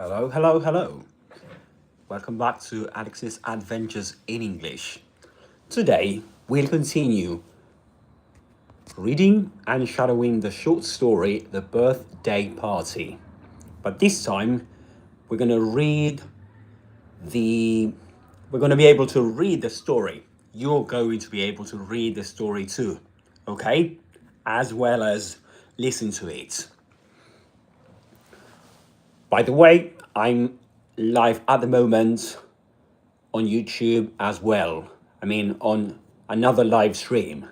Hello, hello, hello. Welcome back to Alex's Adventures in English. Today, we'll continue reading and shadowing the short story, The Birthday Party. But this time, we're going to we're going to be able to read the story. You're going to be able to read the story too, okay? As well as listen to it. By the way, I'm live at the moment on YouTube as well. I mean, on another live stream.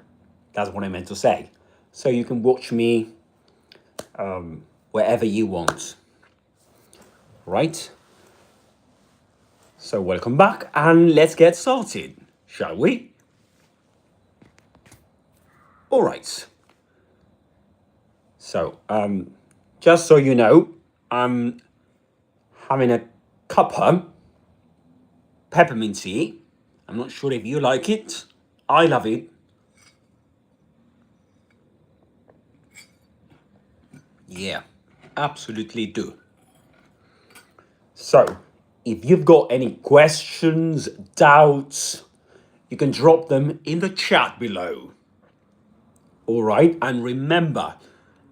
That's what I meant to say. So you can watch me wherever you want. Right? So welcome back and let's get started, shall we? All right. So, just so you know, I'm having a cuppa peppermint tea. I'm not sure if you like it. I love it. Yeah, absolutely do. So, if you've got any questions, doubts, you can drop them in the chat below. All right, and remember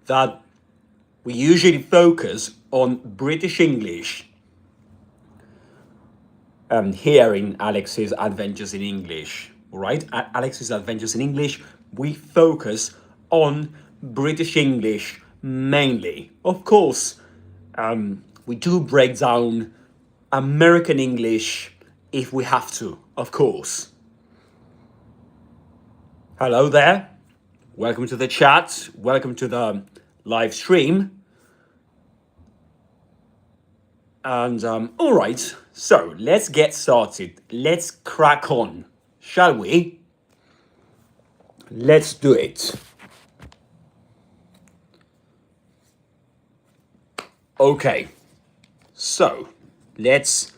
that we usually focus on British English here in Alex's Adventures in English. All right, at Alex's Adventures in English, we focus on British English mainly. Of course, we do break down American English if we have to, of course. Hello there. Welcome to the chat. Welcome to the live stream. And all right, so let's get started. Let's crack on, shall we? Let's do it. Okay, so this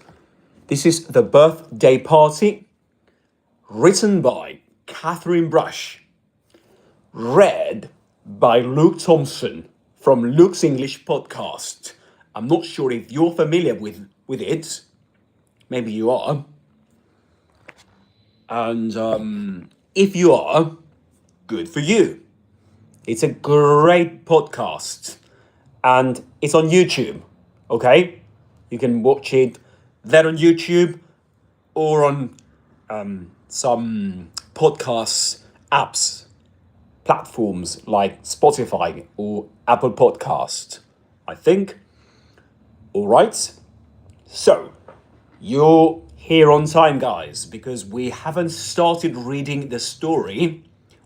is The Birthday Party, written by Katherine Brush, read by Luke Thompson from Luke's English podcast. I'm not sure if you're familiar with it. Maybe you are. And if you are, good for you. It's a great podcast. And it's on YouTube, okay? You can watch it there on YouTube or on some podcast apps, platforms like Spotify or Apple Podcast, I think. All right, so you're here on time, guys, because we haven't started reading the story.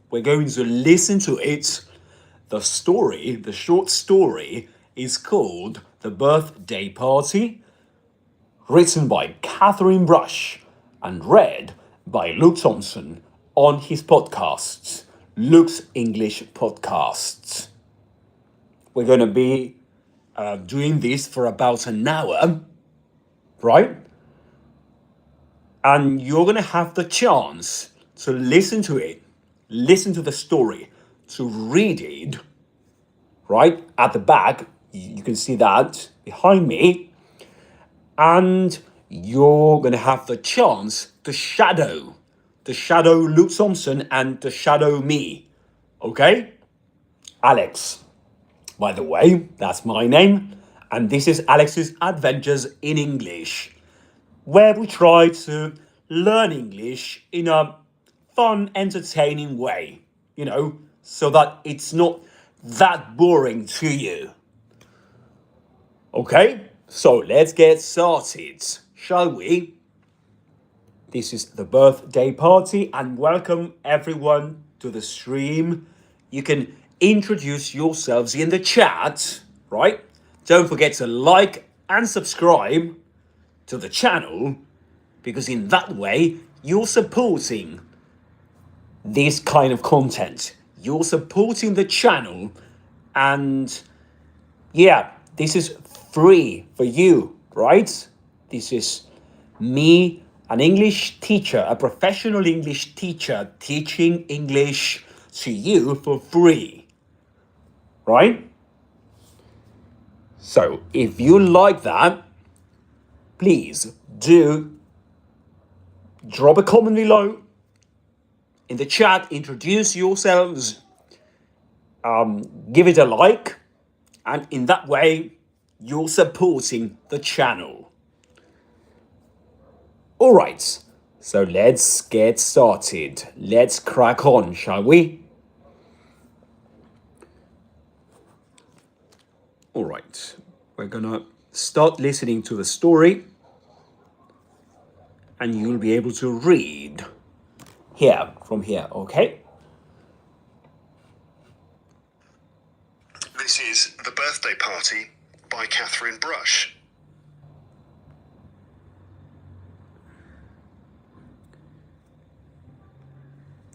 We're going to listen to it. The short story, is called The Birthday Party, written by Katherine Brush and read by Luke Thompson on his podcasts, Luke's English Podcasts. We're going to be doing this for about an hour, right? And you're going to have the chance to listen to it, listen to the story, to read it, right? At the back, you can see that behind me. And you're going to have the chance to shadow Luke Thompson and to shadow me, okay? Alex. By the way, that's my name, and this is Alex's Adventures in English, where we try to learn English in a fun, entertaining way, so that it's not that boring to you. Okay, so let's get started, shall we? This is The Birthday Party, and welcome everyone to the stream. You can introduce yourselves in the chat, right? Don't forget to like and subscribe to the channel, because in that way you're supporting this kind of content. You're supporting the channel, and yeah, this is free for you, right? This is me, an English teacher, a professional English teacher, teaching English to you for free. Right? So if you like that, please do drop a comment below in the chat, introduce yourselves, give it a like, and in that way, you're supporting the channel. All right, so let's get started. Let's crack on, shall we? All right, we're gonna start listening to the story, and you'll be able to read from here, okay? This is The Birthday Party by Katherine Brush.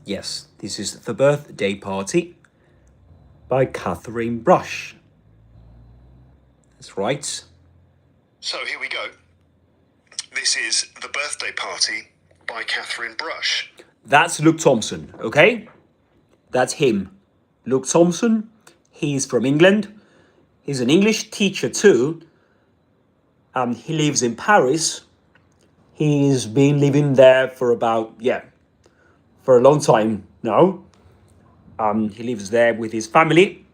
Yes, this is The Birthday Party by Katherine Brush. That's right. So here we go. This is The Birthday Party by Katherine Brush. That's Luke Thompson, okay? That's him. Luke Thompson, he's from England. He's an English teacher too. He lives in Paris. He's been living there for for a long time now. He lives there with his family.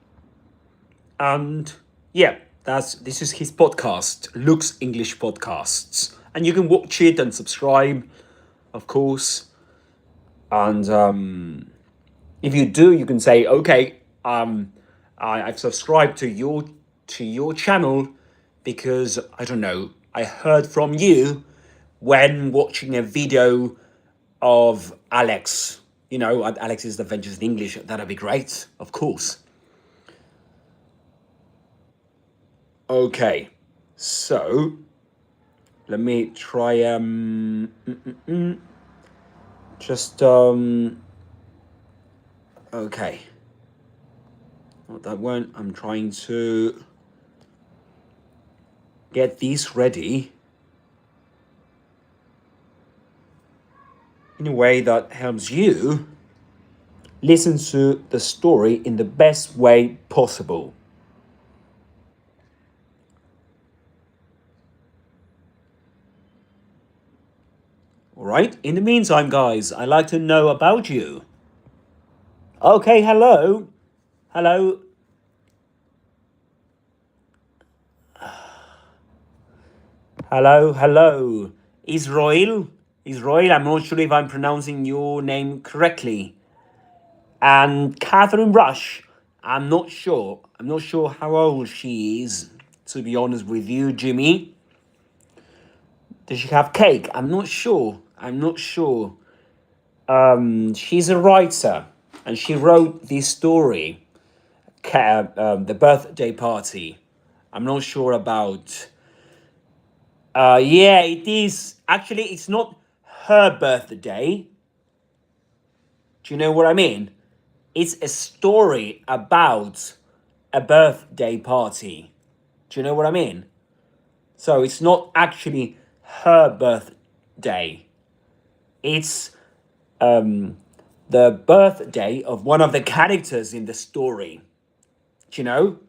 And this is his podcast, Luke's English Podcasts. And you can watch it and subscribe, of course. And if you do, you can say, okay, I've subscribed to your channel because, I don't know, I heard from you when watching a video of Alex. You know, Alex's Adventures in English. That'd be great, of course. Okay, so let me try okay. Not that one. I'm trying to get these ready in a way that helps you listen to the story in the best way possible. All right. In the meantime, guys, I'd like to know about you. Okay, hello. Hello. Hello. Israel, I'm not sure if I'm pronouncing your name correctly. And Katherine Brush, I'm not sure how old she is, to be honest with you, Jimmy. Does she have cake? I'm not sure. She's a writer, and she wrote this story, The Birthday Party. I'm not sure about... yeah, it is. Actually, it's not her birthday. Do you know what I mean? It's a story about a birthday party. Do you know what I mean? So it's not actually her birthday. It's the birthday of one of the characters in the story. Do you know?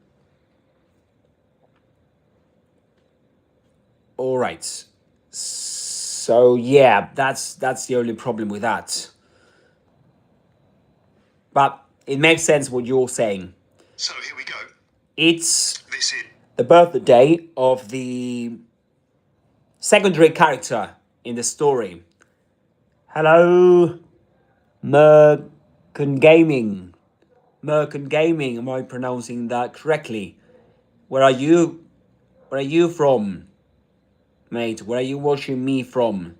All right. So yeah, that's the only problem with that. But it makes sense what you're saying. So here we go. It's the birthday of the secondary character in the story. Hello, Merkin Gaming. Am I pronouncing that correctly? Where are you from, mate? Where are you watching me from?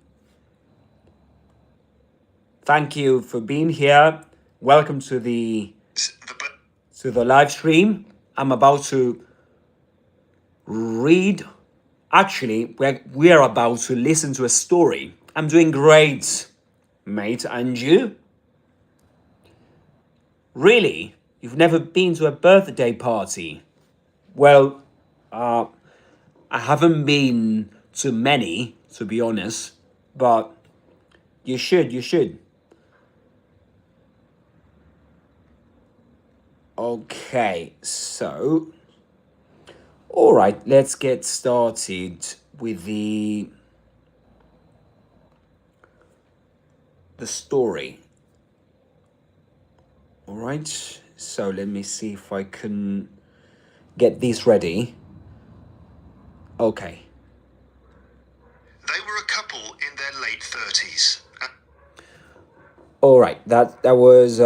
Thank you for being here. Welcome to the live stream. I'm about to read. Actually, we're about to listen to a story. I'm doing great, mate. And you? Really? You've never been to a birthday party? Well, I haven't been to many, to be honest, but you should. Okay, so... All right, let's get started. with the story. All right, so let me see if I can get this ready. Okay. They were a couple in their late 30s. All right, that was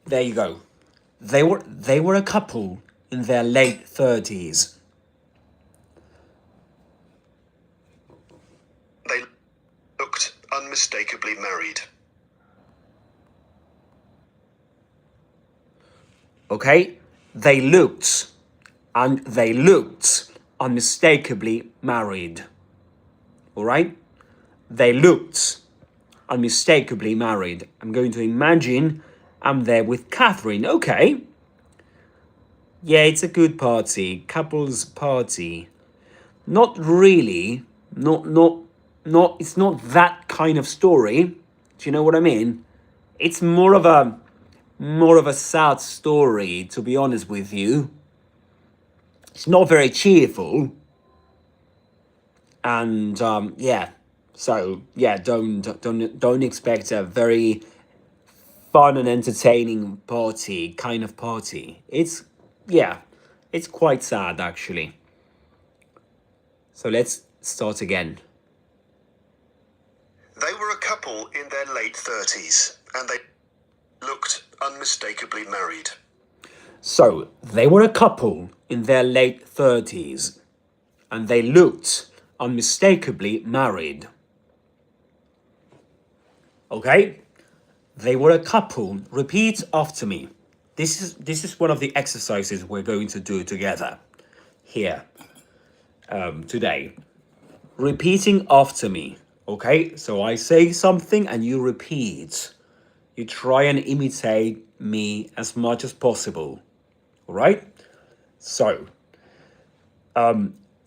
there you go. They were a couple in their late 30s. They looked unmistakably married. Okay? They looked unmistakably married. All right? They looked unmistakably married. I'm going to imagine I'm there with Katherine. Okay. Yeah, it's a good party. Couples party. Not really. Not it's not that kind of story. Do you know what I mean? It's more of a sad story, to be honest with you. It's not very cheerful. And yeah. So yeah, don't expect a very fun and entertaining party kind of party. It's quite sad actually. So let's start again. They were a couple in their late 30s, and they looked unmistakably married. So they were a couple in their late 30s, and they looked unmistakably married. Okay? They were a couple. Repeat after me. This is one of the exercises we're going to do together here today. Repeating after me. Okay? So I say something and you repeat. You try and imitate me as much as possible. All right? So,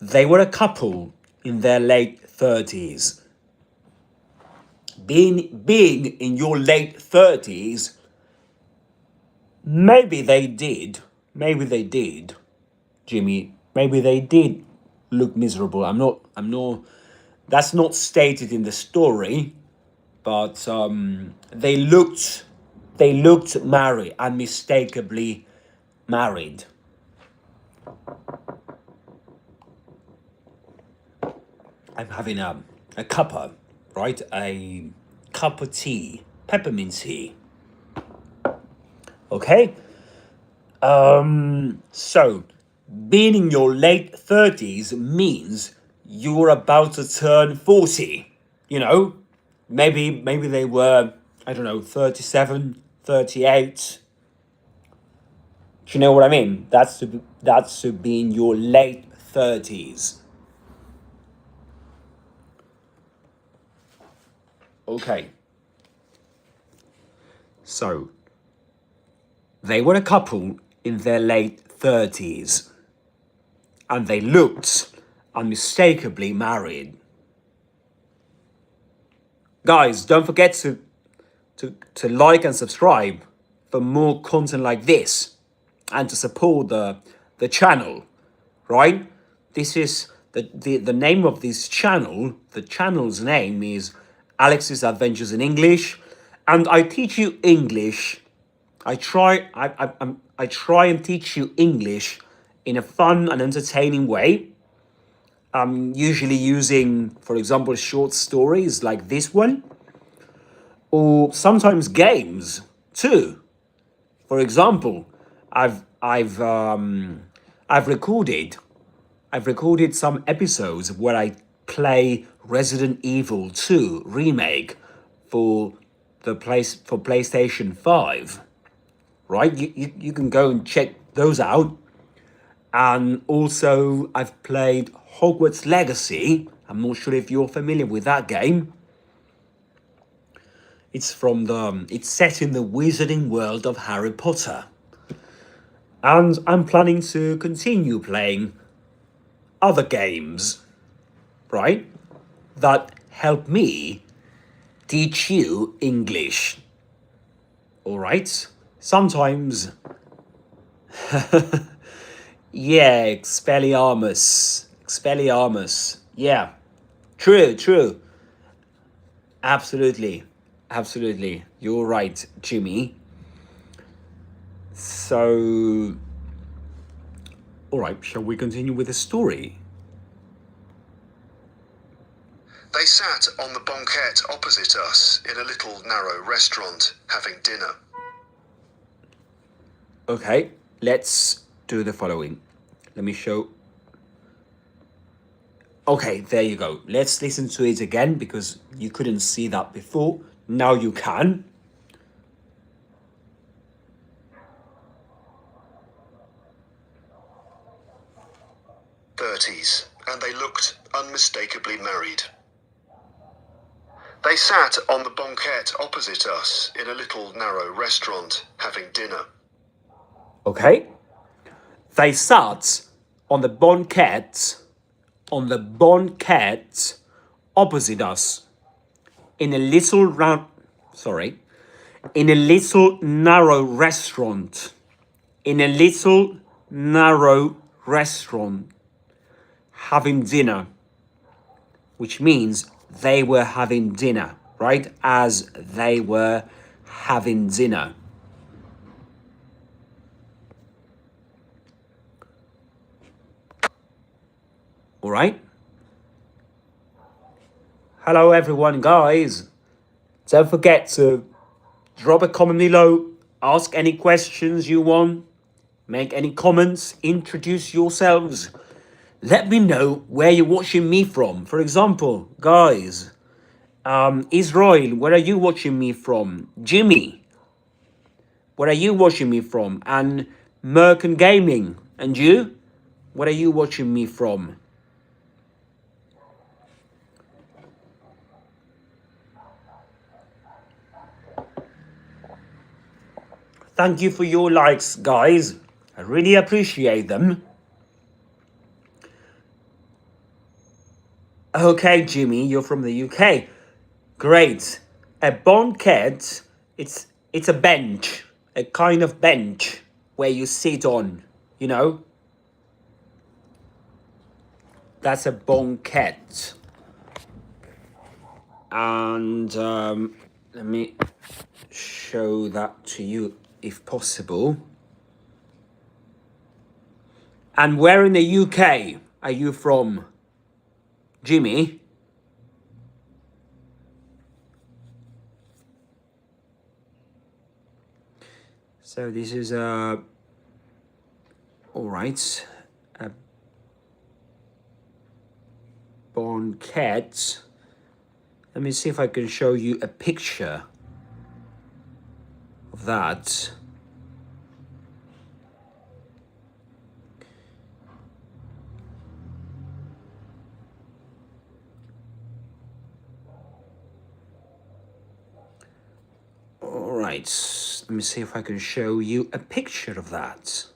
they were a couple in their late 30s. Being in your late 30s, maybe they did, Jimmy, maybe they did look miserable. I'm not, that's not stated in the story, but they looked married, unmistakably married. I'm having a cuppa, right? A cup of tea, peppermint tea. Okay? So, being in your late 30s means you're about to turn 40. You know? Maybe they were, I don't know, 37, 38. Do you know what I mean? That's to be in your late 30s. Okay. So, they were a couple in their late 30s, and they looked unmistakably married. Guys, don't forget to like and subscribe for more content like this, and to support the channel, right? This is the name of this channel. The channel's name is Alex's Adventures in English, and I teach you English. I try and teach you English in a fun and entertaining way. I'm usually using, for example, short stories like this one, or sometimes games too. For example, I've recorded some episodes where I play Resident Evil 2 remake for PlayStation 5. Right? You can go and check those out. And also I've played Hogwarts Legacy. I'm not sure if you're familiar with that game. It's set in the wizarding world of Harry Potter. And I'm planning to continue playing other games, right? That help me teach you English. All right? Sometimes Yeah, Expelliarmus. Expelliarmus. Yeah. True, true. Absolutely. Absolutely. You're right, Jimmy. So, all right, shall we continue with the story? They sat on the banquette opposite us in a little narrow restaurant, having dinner. Okay, let's do the following. Let me show. Okay, there you go. Let's listen to it again because you couldn't see that before. Now you can. '30s, and they looked unmistakably married. They sat on the banquette opposite us in a little narrow restaurant, having dinner. Okay. They sat on the banquette opposite us in a little in a little narrow restaurant. In a little narrow restaurant having dinner, which means they were having dinner, right? As they were having dinner. All right? Hello, everyone, guys. Don't forget to drop a comment below, ask any questions you want, make any comments, introduce yourselves. Let me know where you're watching me from. For example, guys, Israel, where are you watching me from? Jimmy, where are you watching me from? And Merkin Gaming, and you? Where are you watching me from? Thank you for your likes, guys. I really appreciate them. Okay, Jimmy, you're from the UK. Great. A banquette, it's a bench, a kind of bench where you sit on, you know? That's a banquette. And let me show that to you if possible. And where in the UK are you from, Jimmy? So this is all right, a banquette. Let me see if I can show you a picture of that. All right, let me see if I can show you a picture of that.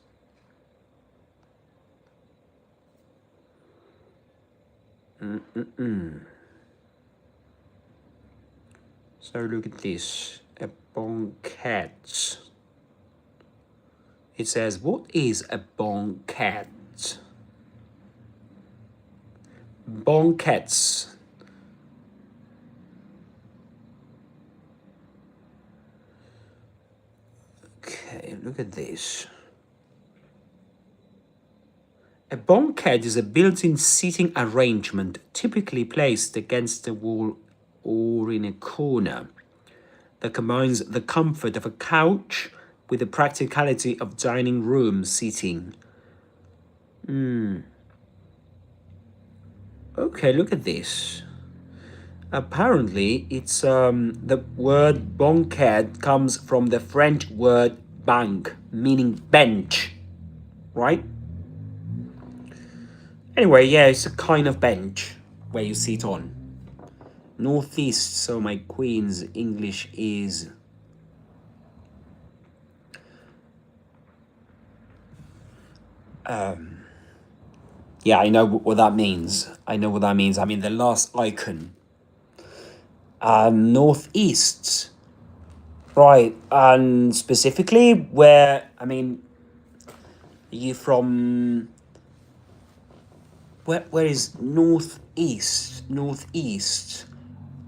So look at this, a banquette. It says, what is a banquette? Banquettes. Okay, look at this. A banquette is a built-in seating arrangement typically placed against the wall or in a corner that combines the comfort of a couch with the practicality of dining room seating. Okay, look at this. Apparently, it's the word banquette comes from the French word banc, meaning bench, right? Anyway, yeah, it's a kind of bench where you sit on. Northeast, so my Queen's English is yeah, I know what that means. I know what that means. I mean, the last icon. Northeast. Right, and specifically where, I mean, you from... Where is northeast? Northeast.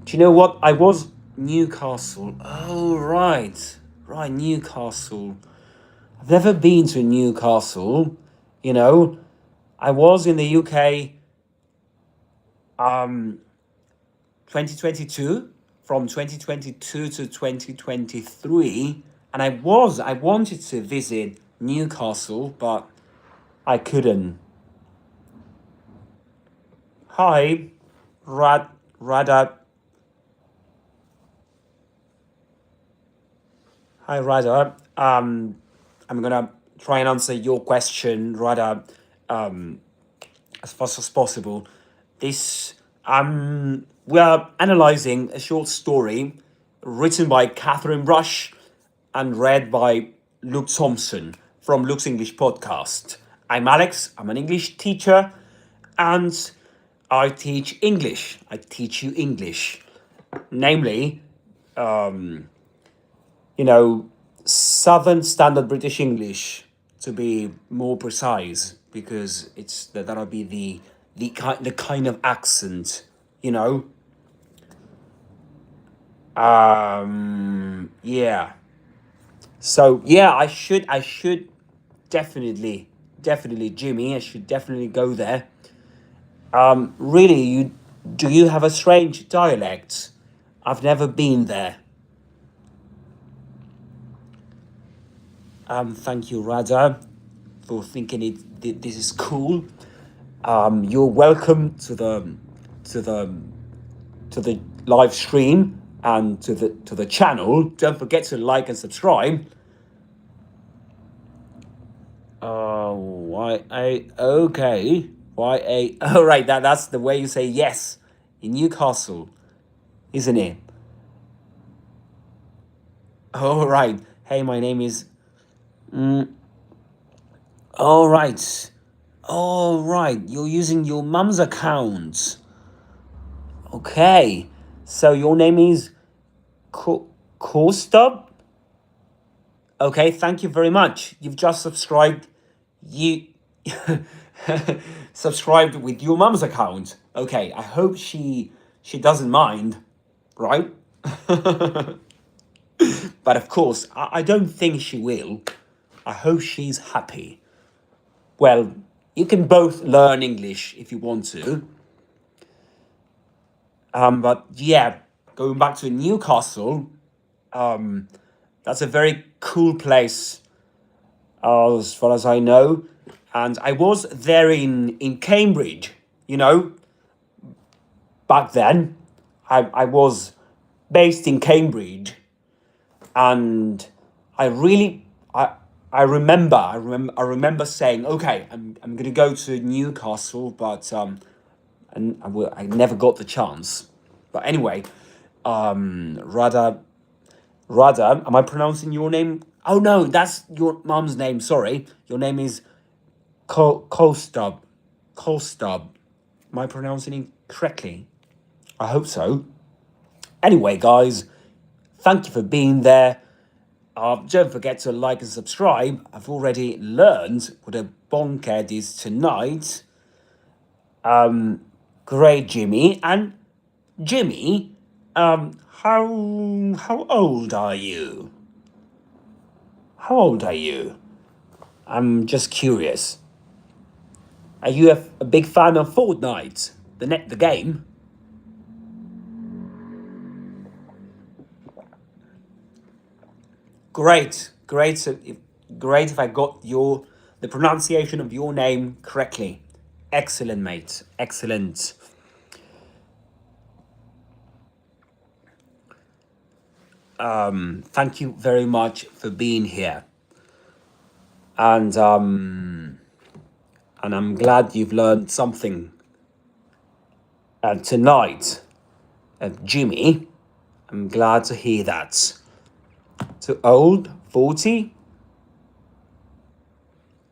Do you know what? I was Newcastle. Oh, right. Right, Newcastle. I've never been to Newcastle, you know. I was in the UK 2022, from 2022 to 2023, and I wanted to visit Newcastle, but I couldn't. Hi, Rada. Hi, Rada. I'm gonna try and answer your question, Rada, as fast as possible. This we are analyzing a short story written by Katherine Brush and read by Luke Thompson from Luke's English podcast. I'm Alex. I'm an English teacher, and I teach English. I teach you English, namely, Southern Standard British English, to be more precise, because that'll be the kind of accent, you know. Yeah. So yeah, I should definitely, Jimmy, I should definitely go there. Really, do you have a strange dialect? I've never been there. Thank you, Rada, for thinking this is cool. You're welcome to the live stream and to the channel. Don't forget to like and subscribe. Okay. Oh, right, that's the way you say yes in Newcastle, isn't it? All right. Hey, my name is... All right. All right. You're using your mum's account. Okay. So your name is Kostub? Okay, thank you very much. You've just subscribed. You subscribed with your mum's account. Okay, I hope she doesn't mind, right? But of course, I don't think she will. I hope she's happy. Well, you can both learn English if you want to. But yeah, going back to Newcastle, that's a very cool place, as far as I know. And I was there in Cambridge, you know. Back then, I was based in Cambridge, and I remember saying, okay, I'm gonna go to Newcastle, but and I never got the chance. But anyway, Rada, am I pronouncing your name? Oh no, that's your mum's name. Sorry, your name is Kostub. Kostub. Am I pronouncing it correctly? I hope so. Anyway, guys, thank you for being there. Don't forget to like and subscribe. I've already learned what a Banquette is tonight. Great, Jimmy. And Jimmy, how old are you? How old are you? I'm just curious. Are you a big fan of Fortnite, the game? Great, great. Great if I got the pronunciation of your name correctly. Excellent, mate. Excellent. Thank you very much for being here, and I'm glad you've learned something tonight, Jimmy. I'm glad to hear that. Too old? 40?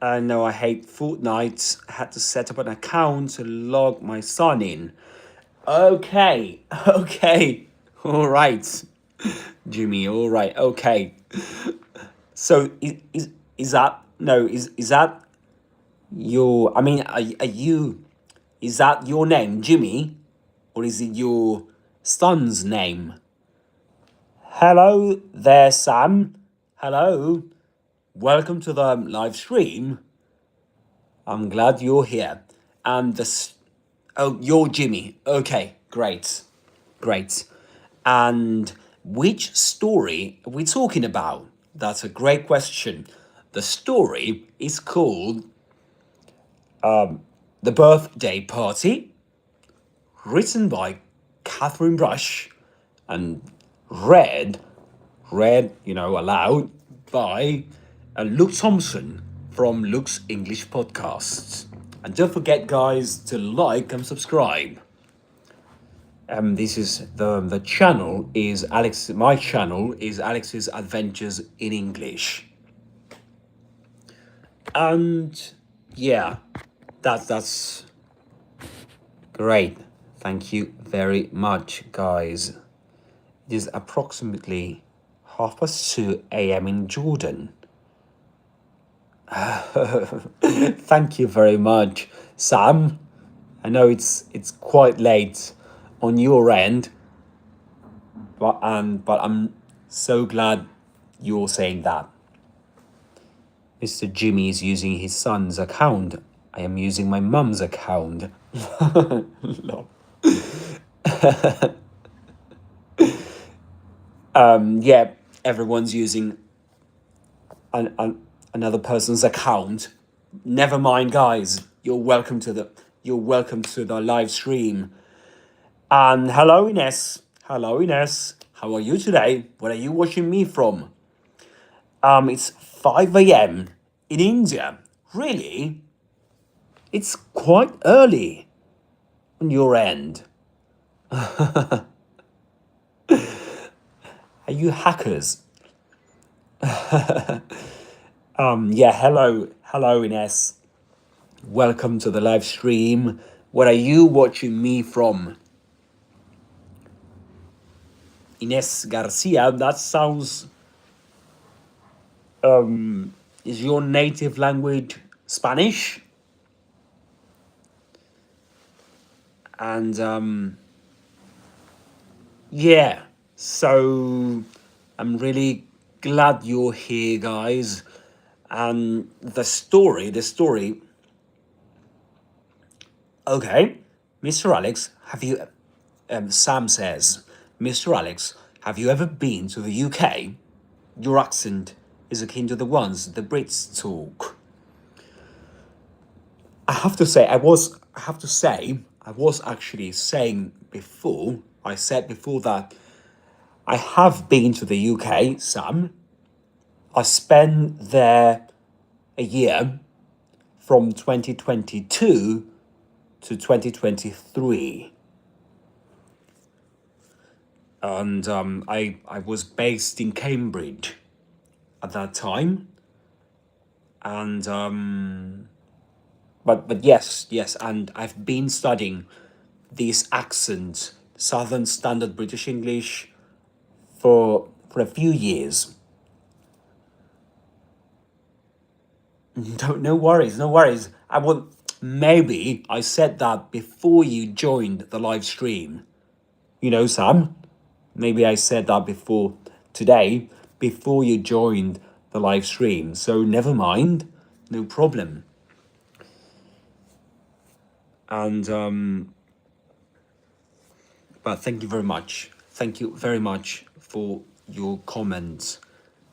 I know I hate Fortnite. I had to set up an account to log my son in. Okay, okay, all right, Jimmy. All right, okay. So is that no? Is that I mean, are you, is that your name, Jimmy? Or is it your son's name? Hello there, Sam. Hello. Welcome to the live stream. I'm glad you're here. And oh, you're Jimmy. Okay, great. Great. And which story are we talking about? That's a great question. The story is called The Birthday Party, written by Katherine Brush and read, aloud by Luke Thompson from Luke's English Podcasts. And don't forget, guys, to like and subscribe. This is the channel is Alex. My channel is Alex's Adventures in English. And yeah, that's great. Thank you very much, guys. It is approximately 2:30 a.m. in Jordan. Thank you very much, Sam. I know it's quite late on your end, but I'm so glad you're saying that. Mr. Jimmy is using his son's account. I am using my mum's account. No. Yeah, everyone's using another person's account. Never mind, guys. You're welcome to the live stream. And hello, Ines. Hello, Ines. How are you today? Where are you watching me from? It's 5 a.m. in India. Really? It's quite early on your end. Are you hackers? Yeah, hello, Ines. Welcome to the live stream. Where are you watching me from? Ines Garcia, that sounds. Is your native language Spanish? And yeah, so I'm really glad you're here, guys. And the story. Okay, Mr. Alex, have you? Sam says, Mr. Alex, have you ever been to the UK? Your accent is akin to the ones the Brits talk. I have to say, I was actually saying before. I said before that I have been to the UK, Sam. I spent there a year from 2022 to 2023. And I was based in Cambridge at that time. And but yes, and I've been studying this accent, Southern Standard British English, for a few years. No worries, no worries. Maybe I said that before you joined the live stream. You know, Sam? Maybe I said that before today, before you joined the live stream. So never mind, no problem. And but thank you very much. Thank you very much for your comments,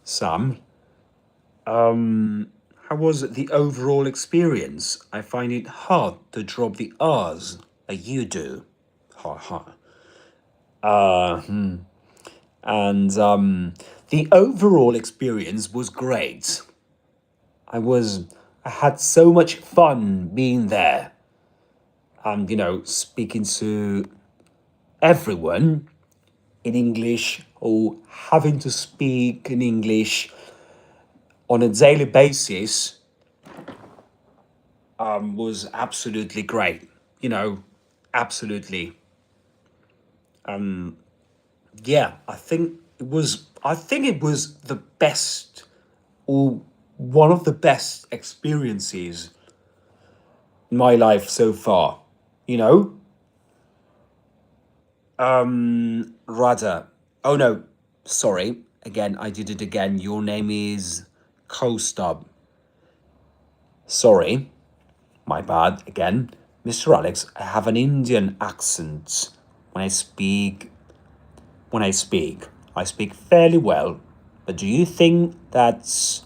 Sam. How was the overall experience? I find it hard to drop the R's like you do. Ha ha. And the overall experience was great. I had so much fun being there. And speaking to everyone in English or having to speak in English on a daily basis was absolutely great. Absolutely. Yeah, I think it was the best or one of the best experiences my life so far, you know? Rather. Oh no, sorry. Again, I did it again. Your name is Kostub. Sorry, my bad again. Mr. Alex, I have an Indian accent when I speak. When I speak fairly well. But do you think that's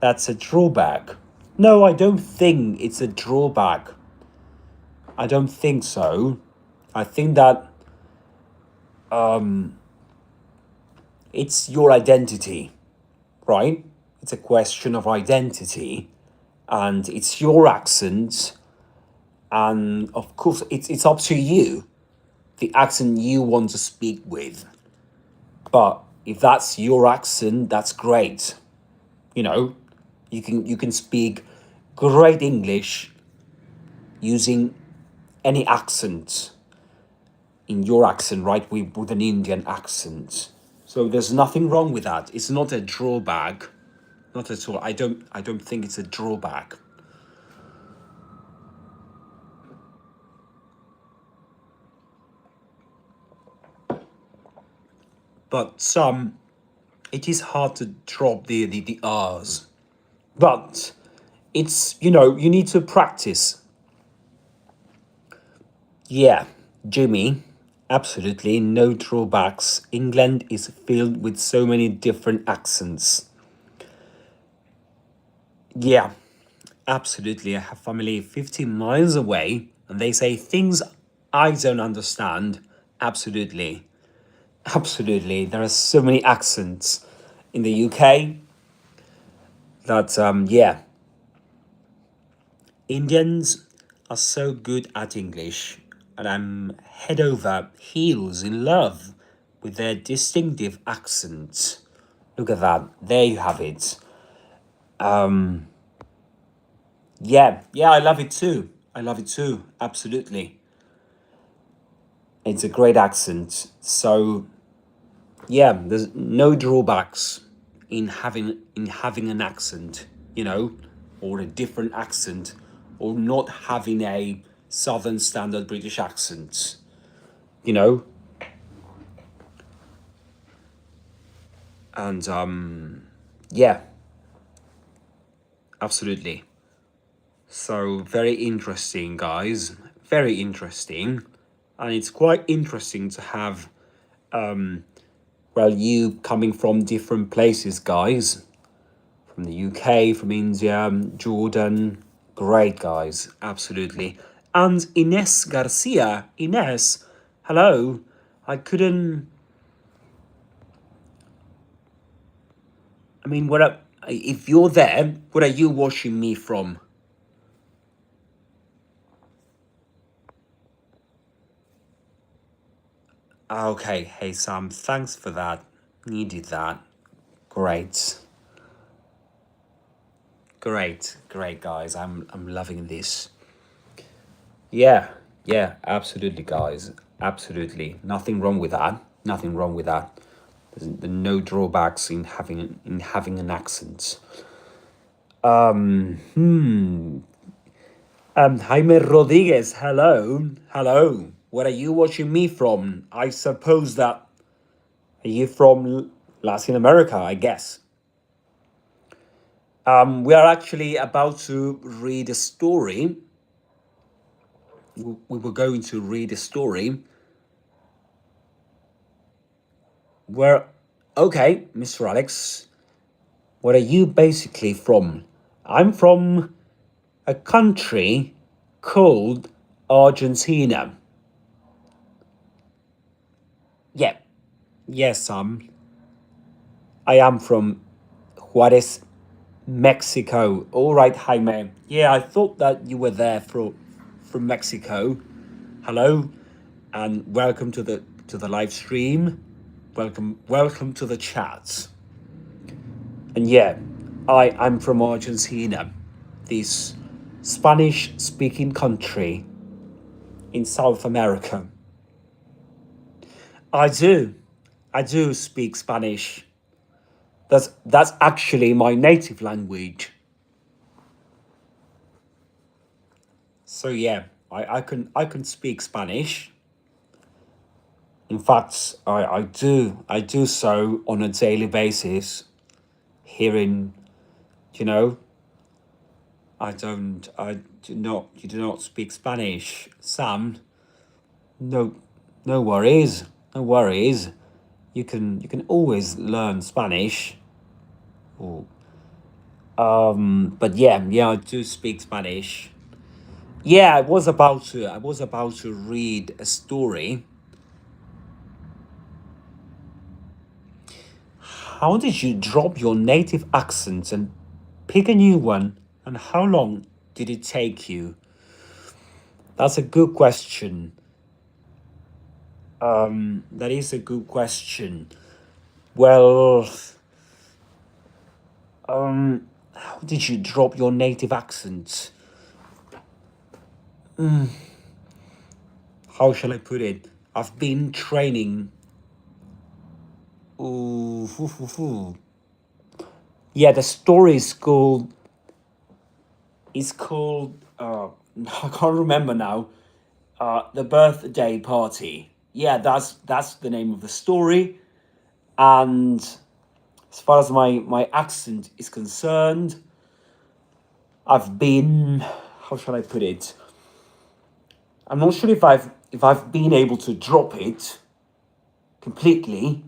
a drawback? No, I don't think it's a drawback. I don't think so. I think that it's your identity, right? It's a question of identity, and it's your accent, and of course, it's up to you, the accent you want to speak with. But if that's your accent, that's great. You know, you can speak great English using any accent in your accent, right? With an Indian accent. So there's nothing wrong with that. It's not a drawback. Not at all. I don't think it's a drawback. But it is hard to drop the R's. But it's, you need to practice. Yeah, Jimmy, absolutely no drawbacks. England is filled with so many different accents. Yeah, absolutely. I have family 50 miles away and they say things I don't understand. Absolutely. Absolutely. There are so many accents in the UK that, yeah, Indians are so good at English, and I'm head over heels in love with their distinctive accents. Look at that. There you have it. Yeah, I love it too. I love it too. Absolutely. It's a great accent. So, yeah, there's no drawbacks in having an accent, or a different accent, or not having a Southern Standard British accent, you know. And yeah, absolutely. So very interesting, guys. Very interesting, and it's quite interesting to have you coming from different places, guys. From the UK, from India, Jordan. Great, guys. Absolutely. And Ines Garcia. Ines, hello. I couldn't. I mean, if you're there, what are you watching me from? Okay, hey Sam, thanks for that. Needed that. Great. Great, guys. I'm loving this. Yeah, absolutely, guys. Absolutely. Nothing wrong with that. Nothing wrong with that. There's no drawbacks in having an accent. Jaime Rodriguez, hello. Hello. Where are you watching me from? I suppose that are you from Latin America, I guess. We are actually about to read a story. We were going to read a story where, okay, Mr. Alex, where are you basically from? I'm from a country called Argentina. Yeah, yes, I am from Juarez, Mexico. All right, Jaime. Yeah, I thought that you were there from Mexico. Hello, and welcome to the live stream. Welcome to the chat. And yeah, I'm from Argentina, this Spanish-speaking country in South America. I do, I do speak Spanish. That's actually my native language. So yeah, I can speak Spanish. In fact, I do so on a daily basis. Here in, you know, I do not. You do not speak Spanish, Sam. No, no worries, no worries. You can always learn Spanish. Or but yeah, I do speak Spanish. Yeah, I was about to read a story. How did you drop your native accent and pick a new one? And how long did it take you? That's a good question. That is a good question. Well, how did you drop your native accent? How shall I put it? I've been training. Ooh, hoo, hoo, hoo. Yeah, the story is called. It's called. I can't remember now. The birthday party. Yeah, that's the name of the story. And as far as my accent is concerned, I've been. How shall I put it? I'm not sure if I've been able to drop it completely,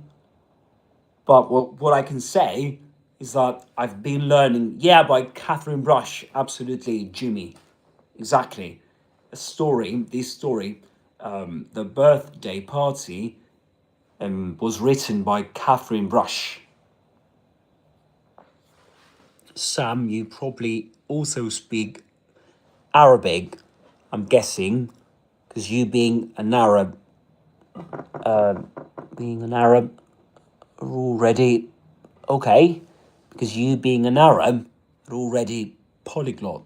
but what I can say is that I've been learning. Yeah, by Katherine Brush, absolutely, Jimmy, exactly. This story, the birthday party, was written by Katherine Brush. Sam, you probably also speak Arabic, I'm guessing, because you being an Arab are already okay, because you being an Arab are already polyglot.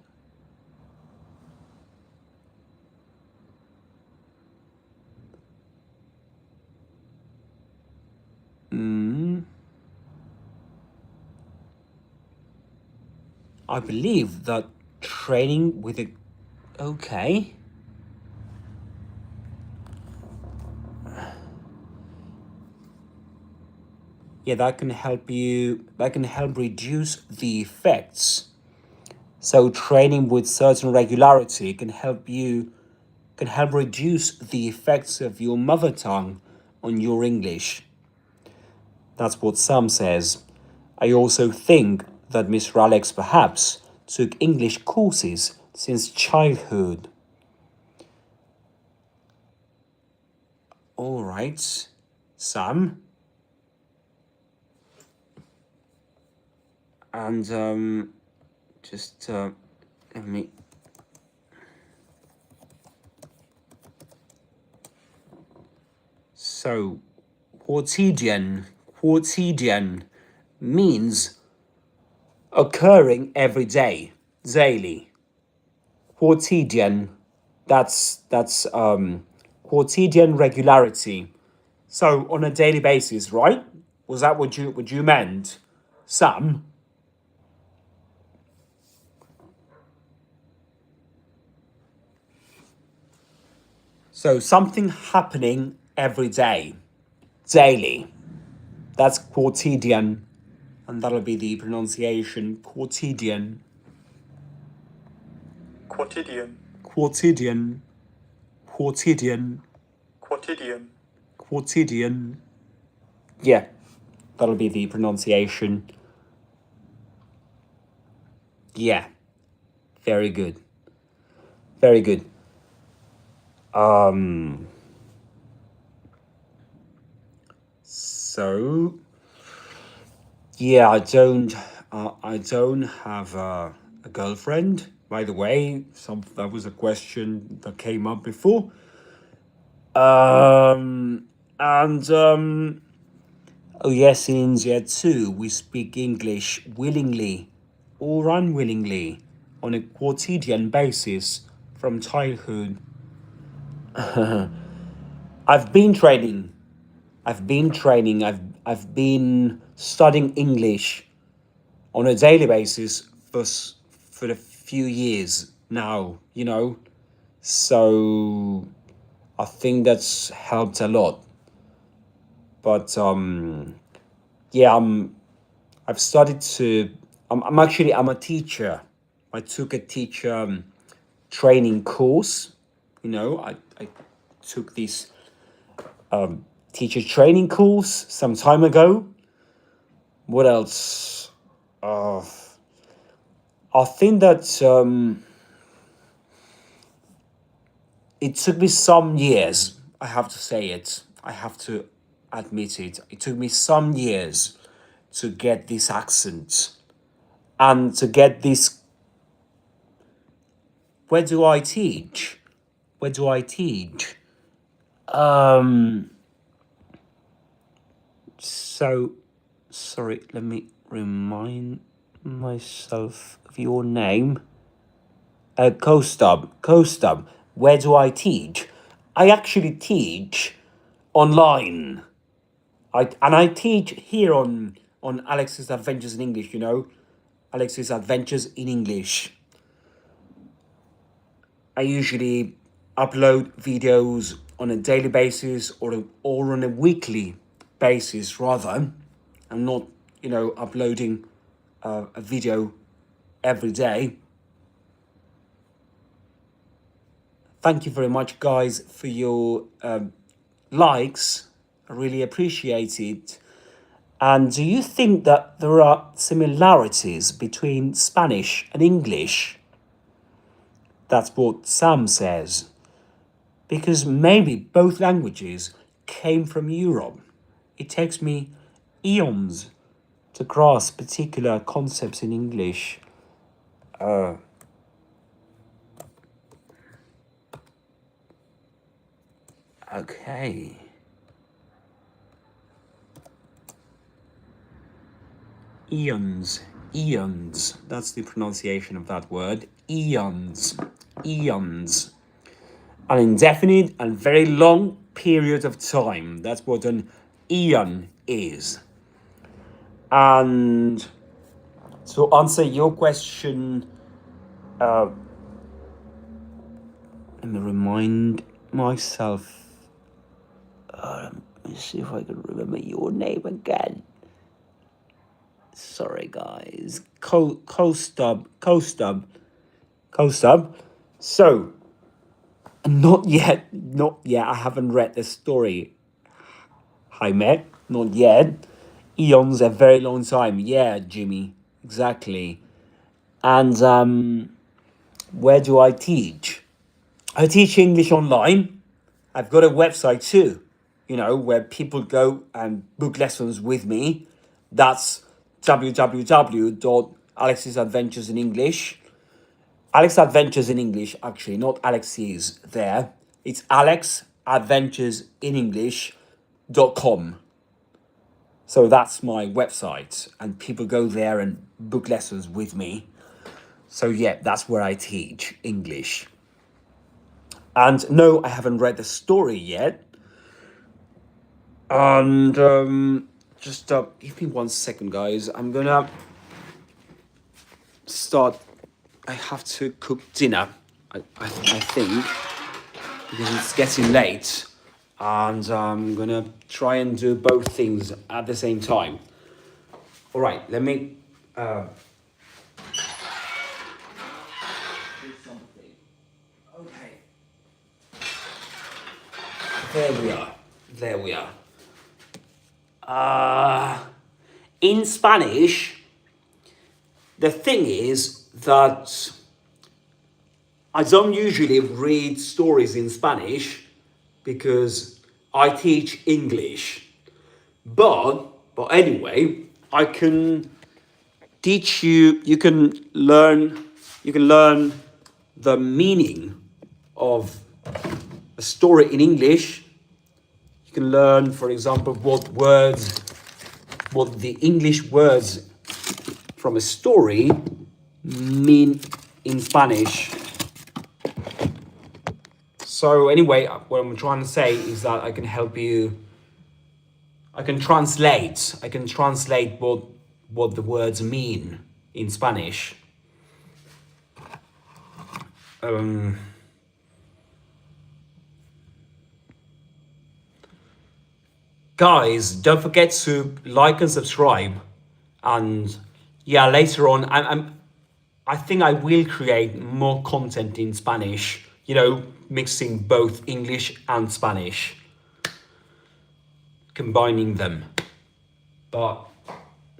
I believe that training with a okay. Yeah, that can help you. That can help reduce the effects. So training with certain regularity can help reduce the effects of your mother tongue on your English. That's what Sam says. I also think that Mr. Alex perhaps took English courses since childhood. All right, Sam. And just let me. So, quotidian means occurring every day, daily. Quotidian, that's quotidian regularity. So on a daily basis, right? Was that what you meant, Sam? So something happening every day, daily. That's quotidian, and that'll be the pronunciation quotidian. Quotidian, Quotidian, quotidian, quotidian. quotidian. Yeah, that'll be the pronunciation. Yeah, very good. Very good. So yeah, I don't have a girlfriend. By the way, that was a question that came up before. And oh yes, in India too, we speak English willingly or unwillingly on a quotidian basis from childhood. I've been training. I've been training. I've been studying English on a daily basis for a few years now. So I think that's helped a lot. But yeah, I've started to. I'm a teacher. I took a teacher training course. I took this teacher training course some time ago. What else? I think that it took me some years. I have to say it. I have to admit it. It took me some years to get this accent and to get this. Where do I teach? Where do I teach? So, sorry, let me remind myself of your name. Kostab. Where do I teach? I actually teach online. I teach here on Alex's Adventures in English. Alex's Adventures in English. I usually upload videos on a daily basis or on a weekly basis rather. I'm not, uploading a video every day. Thank you very much, guys, for your likes. I really appreciate it. And do you think that there are similarities between Spanish and English? That's what Sam says. Because maybe both languages came from Europe. It takes me eons to grasp particular concepts in English. Okay. Eons. That's the pronunciation of that word. Eons. An indefinite and very long period of time. That's what an eon is. And to answer your question, let me remind myself. Let me see if I can remember your name again. Sorry, guys. Kostab. So, not yet. I haven't read the story. Jaime, not yet. Eons a very long time. Yeah, Jimmy, exactly. And where do I teach? I teach English online. I've got a website too, where people go and book lessons with me. That's www.alexesadventuresinenglish. Alex Adventures in English, actually, not Alex's there. It's alexadventuresinenglish.com. So that's my website, and people go there and book lessons with me. So yeah, that's where I teach English. And no, I haven't read the story yet. And just give me 1 second, guys. I'm gonna start. I have to cook dinner, I think, because it's getting late. And I'm gonna try and do both things at the same time. All right, let me do something. Okay. There we are. In Spanish, the thing is that I don't usually read stories in Spanish because I teach English. But anyway, I can teach you. You can learn the meaning of a story in English. You can learn, for example, what the English words from a story mean in Spanish. So anyway, what I'm trying to say is that I can help you. I can translate what the words mean in Spanish. Guys, don't forget to like and subscribe. And yeah, later on, I think I will create more content in Spanish, mixing both English and Spanish, combining them. But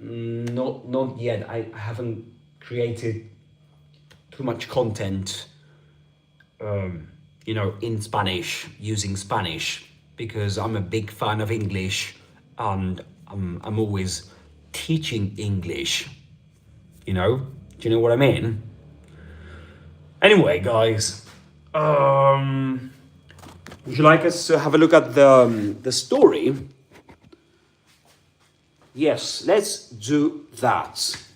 not yet. I haven't created too much content, in Spanish, using Spanish, because I'm a big fan of English and I'm always teaching English, Do you know what I mean? Anyway, guys, would you like us to have a look at the story? Yes, let's do that.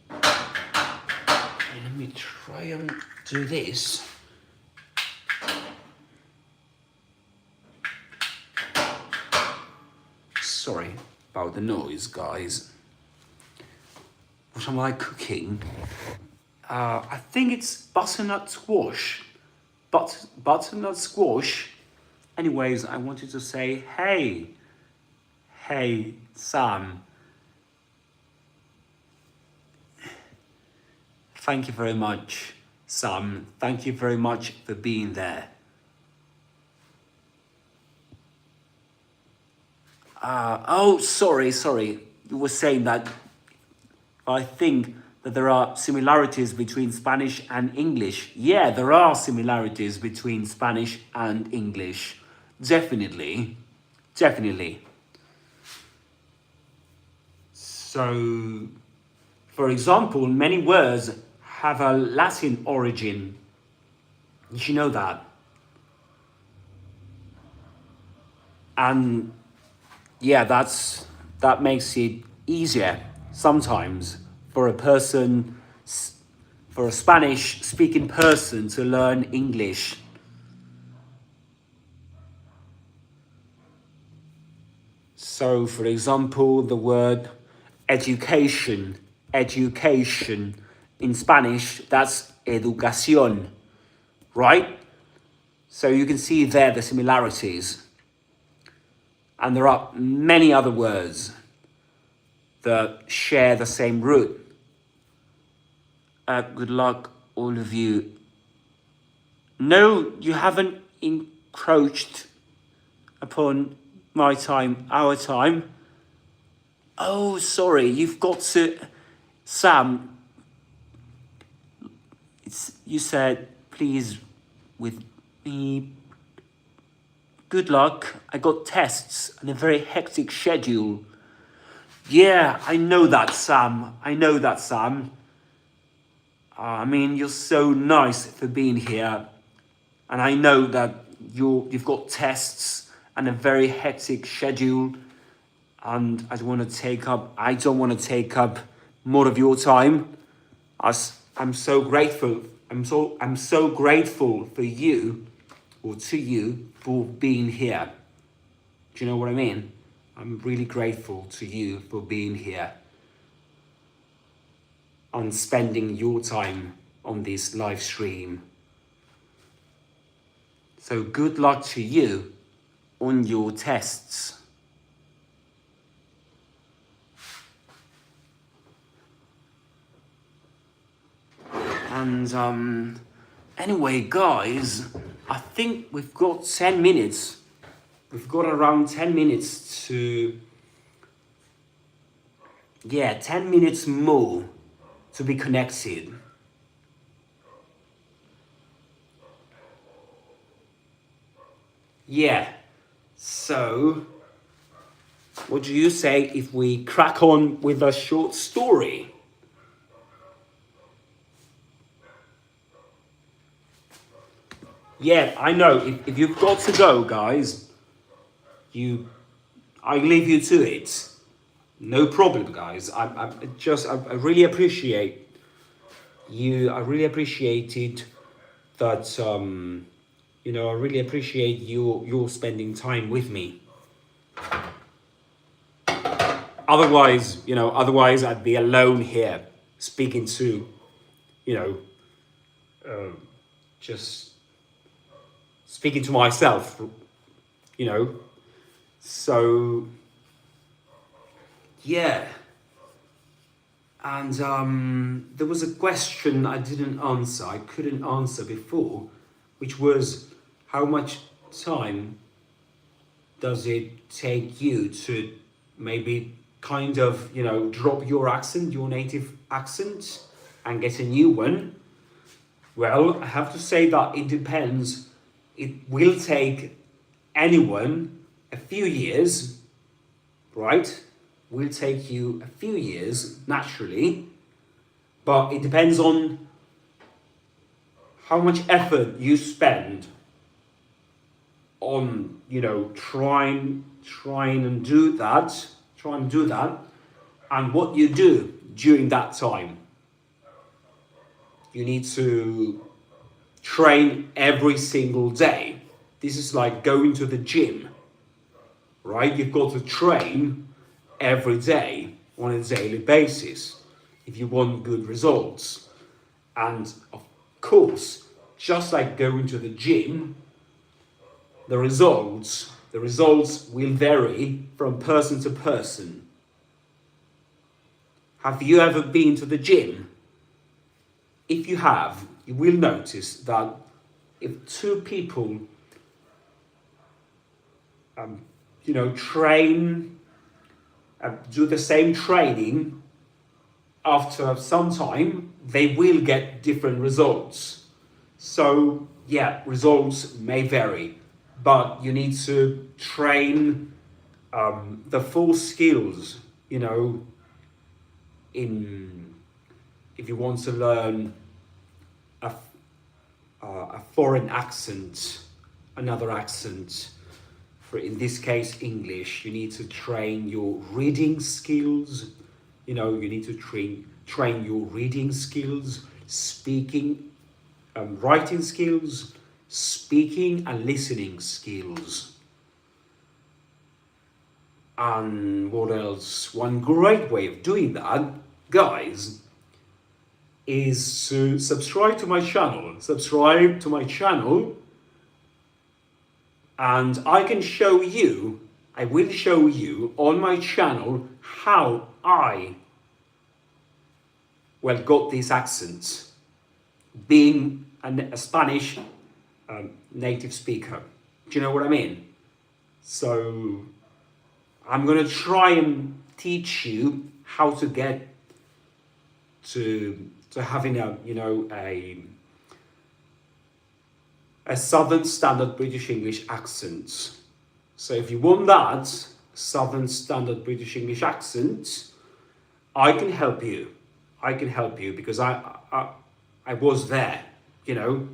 Let me try and do this. Sorry about the noise, guys. What am I cooking? I think it's butternut squash. Butternut squash. Anyways, I wanted to say, hey, Sam. Thank you very much, Sam. Thank you very much for being there. Sorry. You were saying that I think that there are similarities between Spanish and English. Yeah, there are similarities between Spanish and English. Definitely. So, for example, many words have a Latin origin. Did you know that? And yeah, that makes it easier sometimes for a Spanish speaking person to learn English. So, for example, the word education in Spanish, that's educación, right? So you can see there the similarities. And there are many other words that share the same root. Good luck, all of you. No, you haven't encroached upon my time, our time. Oh, sorry, you've got to... Sam, you said, please, with me. Good luck. I got tests and a very hectic schedule. Yeah, I know that, Sam. I mean, you're so nice for being here. And I know that you've got tests and a very hectic schedule. And I don't want to take up more of your time. I'm so grateful. I'm so grateful for you, or to you, for being here. Do you know what I mean? I'm really grateful to you for being here and spending your time on this live stream. So good luck to you on your tests. And anyway, guys, I think we've got 10 minutes. We've got around 10 minutes to... Yeah, 10 minutes more to be connected. Yeah, so what do you say if we crack on with a short story? Yeah, I know. If you've got to go, guys, I leave you to it. No problem, guys. I really appreciate you. I really appreciated that. I really appreciate your spending time with me. Otherwise I'd be alone here speaking to, just speaking to myself, you know. So, yeah. And there was a question I didn't answer, I couldn't answer before, which was how much time does it take you to maybe kind of, you know, drop your accent, your native accent, and get a new one? Well, I have to say that it depends. It will take anyone a few years, right? Will take you a few years, naturally, but it depends on how much effort you spend on, you know, trying and do that, and what you do during that time. You need to train every single day. This is like going to the gym, right? You've got to train every day on a daily basis if you want good results. And of course, just like going to the gym, the results will vary from person to person. Have you ever been to the gym? If you have, you will notice that if two people, you know, train, do the same training, after some time, they will get different results. So, yeah, results may vary, but you need to train the full skills, you know, if you want to learn a foreign accent, another accent, for in this case English, you need to train your reading skills. You know, you need to train your reading skills, speaking, writing skills, speaking and listening skills. And what else? One great way of doing that, guys, is to subscribe to my channel. Subscribe to my channel, and I will show you on my channel how I got this accent, being a Spanish native speaker. Do you know what I mean? So I'm gonna try and teach you how to get to having a Southern Standard British English accent. So if you want that Southern Standard British English accent, I can help you. Because I was there, you know,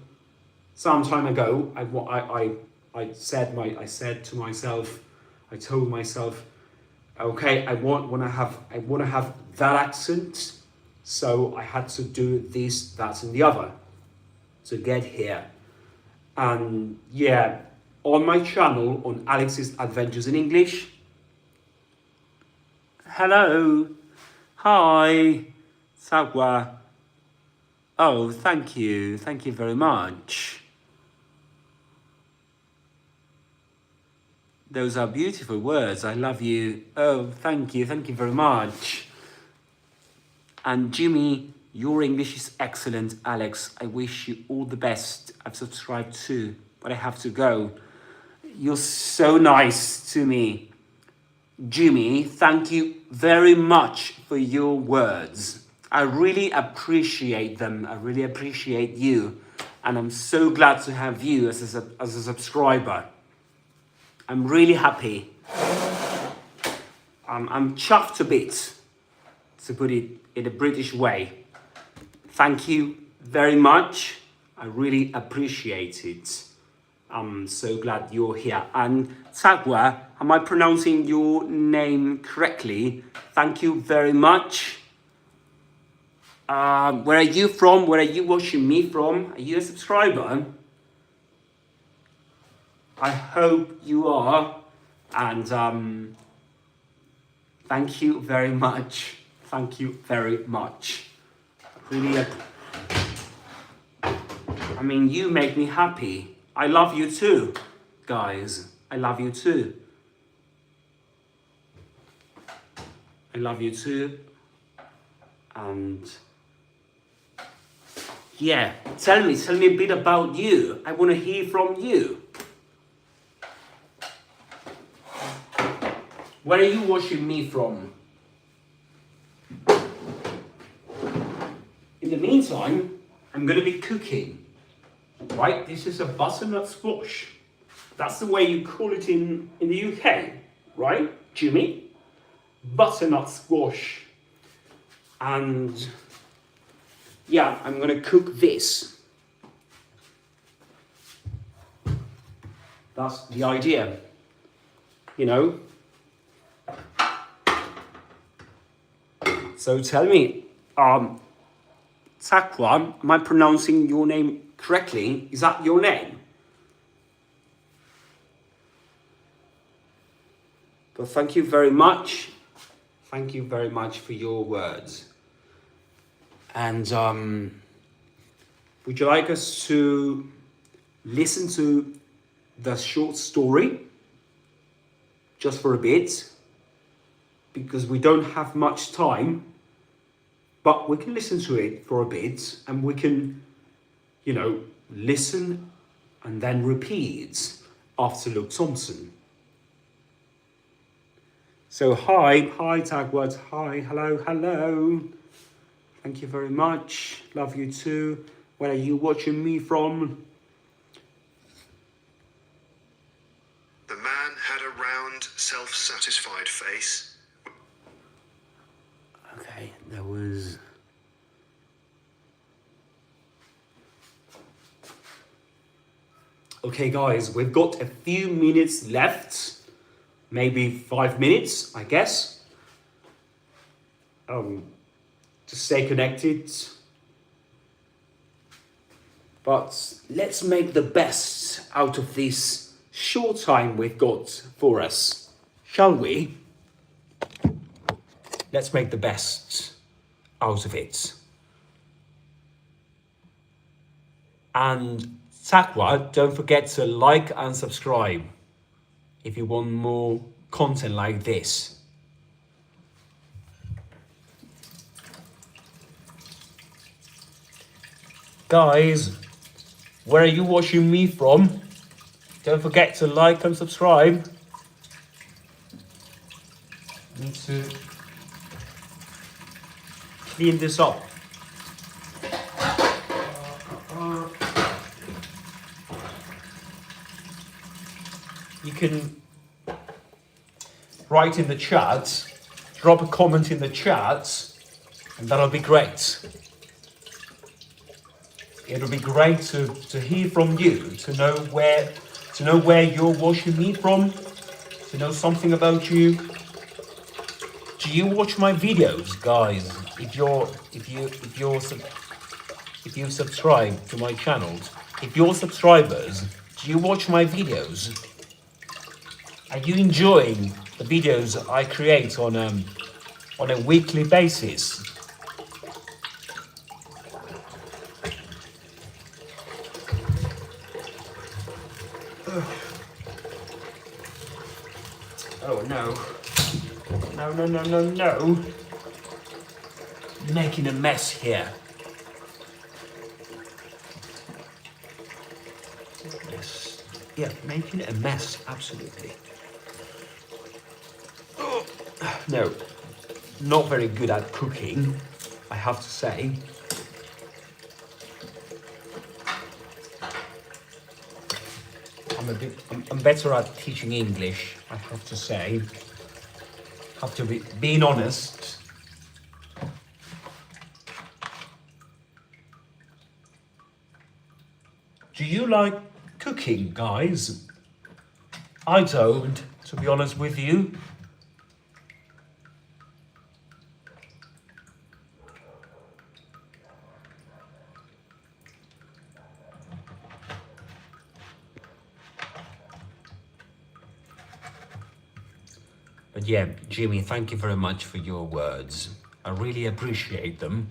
some time ago. I told myself, okay, I want to have that accent. So I had to do this, that, and the other to get here. And yeah, on my channel, on Alex's Adventures in English. Hello, hi, Sagwa. Oh, thank you very much. Those are beautiful words. I love you. Oh, thank you very much. And Jimmy, your English is excellent, Alex. I wish you all the best. I've subscribed too, but I have to go. You're so nice to me. Jimmy, thank you very much for your words. I really appreciate them. I really appreciate you. And I'm so glad to have you as a subscriber. I'm really happy. I'm chuffed a bit, to put it in a British way. Thank you very much. I really appreciate it. I'm so glad you're here. And Sagwa, am I pronouncing your name correctly? Thank you very much. Where are you from? Where are you watching me from? Are you a subscriber? I hope you are. And thank you very much. Thank you very much. Really, I mean, you make me happy. I love you too, guys. I love you too. I love you too. And yeah, tell me a bit about you. I want to hear from you. Where are you watching me from? In the meantime, I'm going to be cooking. Right? This is a butternut squash. That's the way you call it in the UK. Right, Jimmy? Butternut squash. And yeah, I'm going to cook this. That's the idea. You know? So tell me, Takwa, am I pronouncing your name correctly? Is that your name? But thank you very much. Thank you very much for your words. And would you like us to listen to the short story just for a bit? Because we don't have much time, but we can listen to it for a bit and we can, you know, listen and then repeat after Luke Thompson. So hi Tagward, hi, hello. Thank you very much, love you too. Where are you watching me from? The man had a round, self-satisfied face. Okay, there was... Okay guys, we've got a few minutes left. Maybe 5 minutes, I guess. To stay connected. But let's make the best out of this short time we've got for us, shall we? Let's make the best out of it. And Takwa, don't forget to like and subscribe if you want more content like this. Guys, where are you watching me from? Don't forget to like and subscribe. Need to clean this up. You can write in the chat, drop a comment in the chat, and that'll be great. It'll be great to hear from you, to know where you're watching me from, to know something about you. Do you watch my videos, guys? If you subscribe to my channels, if you're subscribers, do you watch my videos? Are you enjoying the videos I create on a weekly basis? Oh no. No. Making a mess here. Yes. Yeah, making a mess, absolutely. No, not very good at cooking, I have to say. I'm better at teaching English, I have to say. Have to be being honest. Do you like cooking, guys? I don't, to be honest with you. But yeah, Jimmy, thank you very much for your words. I really appreciate them,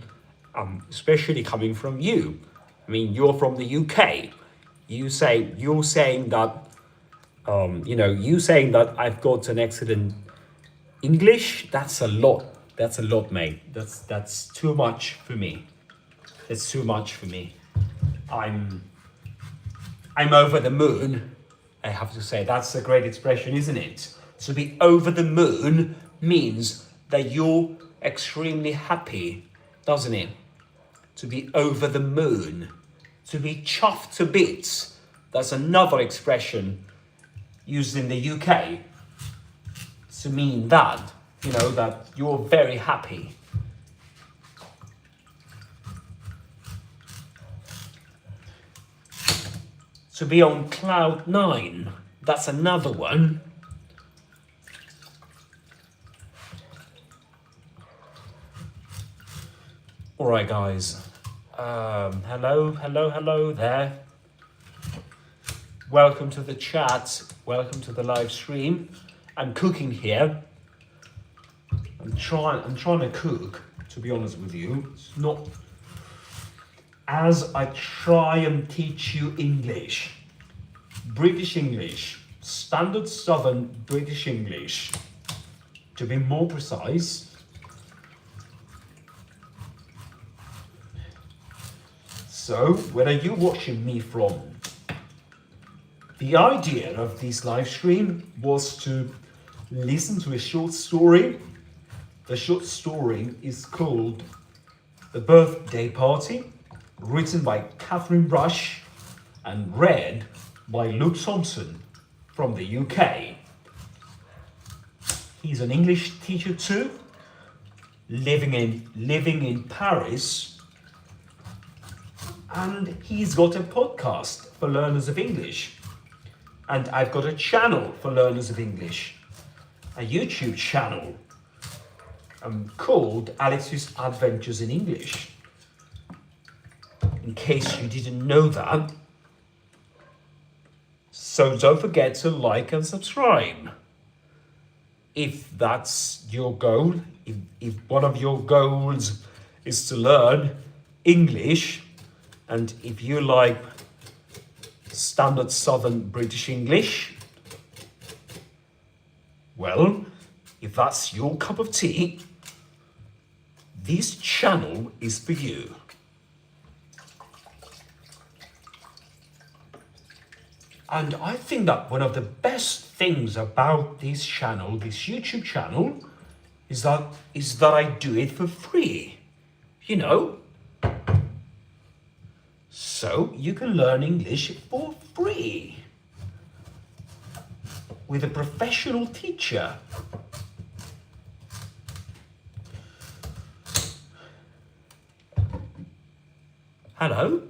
especially coming from you. I mean, you're from the UK. you're saying that, you saying that I've got an excellent English. That's a lot. That's a lot, mate. That's too much for me. It's too much for me. I'm over the moon. I have to say that's a great expression, isn't it? To be over the moon means that you're extremely happy, doesn't it? To be over the moon, to be chuffed to bits. That's another expression used in the UK to mean that, that you're very happy. To be on cloud nine, that's another one. All right, guys. Hello there. Welcome to the chat. Welcome to the live stream. I'm cooking here. I'm trying to cook, to be honest with you. It's not as I try and teach you English. British English. Standard Southern British English. To be more precise. So, where are you watching me from? The idea of this live stream was to listen to a short story. The short story is called The Birthday Party, written by Katherine Brush and read by Luke Thompson from the UK. He's an English teacher too, living in Paris. And he's got a podcast for learners of English. And I've got a channel for learners of English. A YouTube channel called Alex's Adventures in English. In case you didn't know that. So don't forget to like and subscribe. If that's your goal, if one of your goals is to learn English, and if you like standard Southern British English, well, if that's your cup of tea, this channel is for you. And I think that one of the best things about this channel, this YouTube channel, is that I do it for free. So you can learn English for free with a professional teacher. Hello.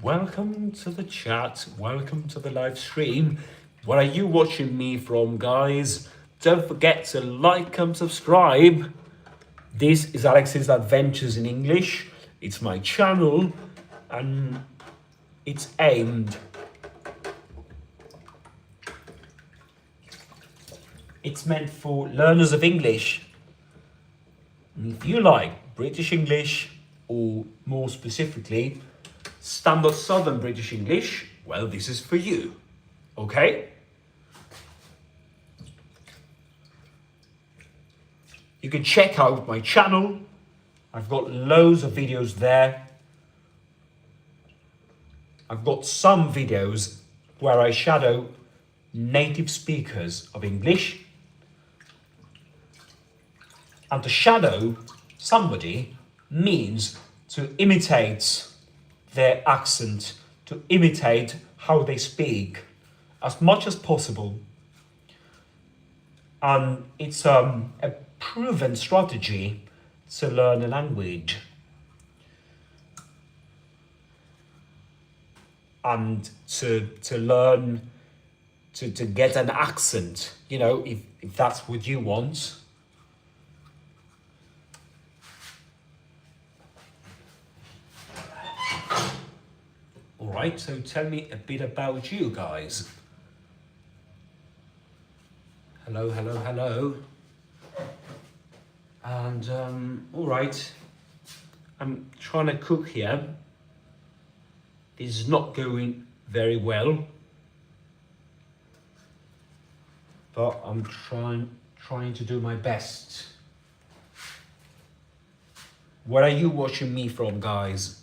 Welcome to the chat. Welcome to the live stream. Where are you watching me from, guys? Don't forget to like and subscribe. This is Alex's Adventures in English. It's my channel and it's meant for learners of English. And if you like British English, or more specifically, standard Southern British English, well, this is for you. Okay? You can check out my channel. I've got loads of videos there. I've got some videos where I shadow native speakers of English. And to shadow somebody means to imitate their accent, to imitate how they speak as much as possible. And it's a proven strategy to learn a language. And to learn, to get an accent, if that's what you want. All right, so tell me a bit about you guys. Hello. And all right, I'm trying to cook here. This is not going very well, but I'm trying to do my best. Where are you watching me from, guys?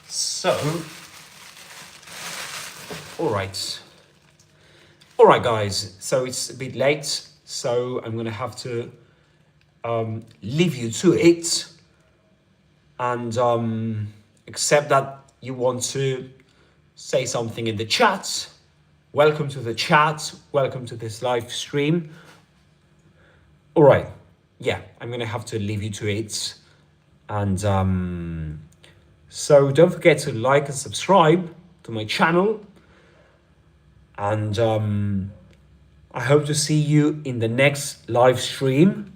So, all right, guys. So it's a bit late, so I'm gonna have to leave you to it, and except that you want to say something in the chat. Welcome to the chat. Welcome to this live stream. All right. Yeah, I'm gonna have to leave you to it, and so don't forget to like and subscribe to my channel. And I hope to see you in the next live stream.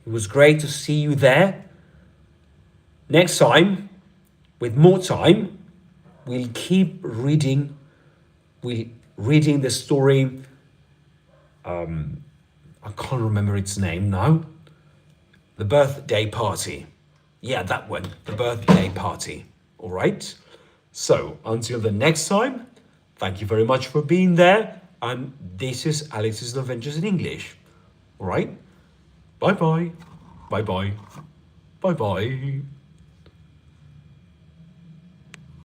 It was great to see you there. Next time, with more time, we'll keep reading. We're reading the story. I can't remember its name now. The Birthday Party. Yeah, that one. The Birthday Party. All right. So until the next time, thank you very much for being there. And this is Alex's Adventures in English. All right. Bye bye. Bye bye. Bye bye.